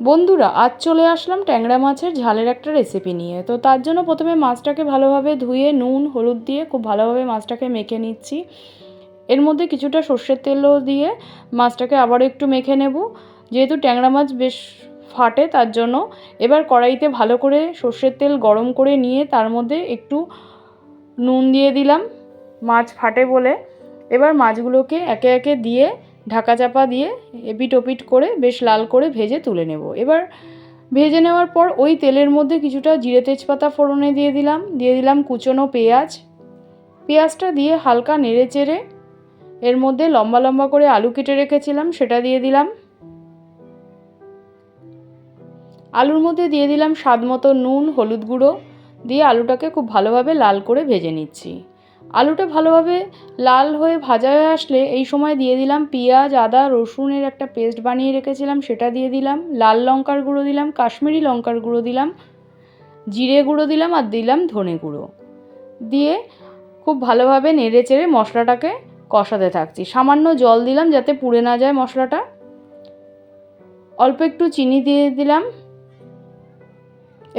বন্ধুরা, আজ চলে আসলাম ট্যাংরা মাছের ঝালের একটা রেসিপি নিয়ে। তো তার জন্য প্রথমে মাছটাকে ভালোভাবে ধুয়ে নুন হলুদ দিয়ে খুব ভালোভাবে মাছটাকে মেখে নিচ্ছি। এর মধ্যে কিছুটা সর্ষের তেলও দিয়ে মাছটাকে আবারও একটু মেখে নেব, যেহেতু ট্যাংরা মাছ বেশ ফাটে তার জন্য। এবার কড়াইতে ভালো করে সর্ষের তেল গরম করে নিয়ে তার মধ্যে একটু নুন দিয়ে দিলাম, মাছ ফাটে বলে। এবার মাছগুলোকে একে একে দিয়ে ঢাকা চাপা দিয়ে এপিট ওপিট করে বেশ লাল করে ভেজে তুলে নেব। এবার ভেজে নেওয়ার পর ওই তেলের মধ্যে কিছুটা জিরে তেজপাতা ফোড়নে দিয়ে দিলাম কুচনো পেঁয়াজটা দিয়ে হালকা নেড়ে চেড়ে এর মধ্যে লম্বা লম্বা করে আলু কেটে রেখেছিলাম সেটা দিয়ে দিলাম। আলুর মধ্যে দিয়ে দিলাম স্বাদ মতো নুন হলুদ গুঁড়ো দিয়ে আলুটাকে খুব ভালোভাবে লাল করে ভেজে নিচ্ছি। আলুটা ভালোভাবে লাল হয়ে ভাজা হয়ে আসলে এই সময় দিয়ে দিলাম পেঁয়াজ আদা রসুনের একটা পেস্ট বানিয়ে রেখেছিলাম সেটা দিয়ে দিলাম, লাল লঙ্কার গুঁড়ো দিলাম, কাশ্মীরি লঙ্কার গুঁড়ো দিলাম, জিরে গুঁড়ো দিলাম আর দিলাম ধনে গুঁড়ো দিয়ে খুব ভালোভাবে নেড়ে চেড়ে মশলাটাকে কষাতে থাকছি। সামান্য জল দিলাম যাতে পুড়ে না যায় মশলাটা। অল্প একটু চিনি দিয়ে দিলাম।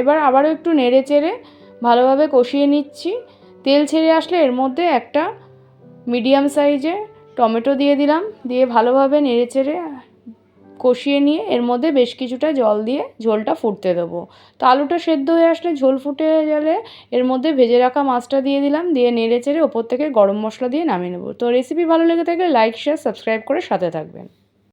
এবার আবারও একটু নেড়ে চেড়ে ভালোভাবে কষিয়ে নিচ্ছি। তেল ছেড়ে আসলে এর মধ্যে একটা মিডিয়াম সাইজে টমেটো দিয়ে দিলাম, দিয়ে ভালোভাবে নেড়ে চেড়ে কষিয়ে নিয়ে এর মধ্যে বেশ কিছুটা জল দিয়ে ঝোলটা ফুটতে দেবো। তো আলুটা সেদ্ধ হয়ে আসলে ঝোল ফুটে গেলে এর মধ্যে ভেজে রাখা মাছটা দিয়ে দিলাম, দিয়ে নেড়ে চেড়ে ওপর থেকে গরম মশলা দিয়ে নামিয়ে নেবো। তো রেসিপি ভালো লেগে থাকলে লাইক শেয়ার সাবস্ক্রাইব করে সাথে থাকবেন।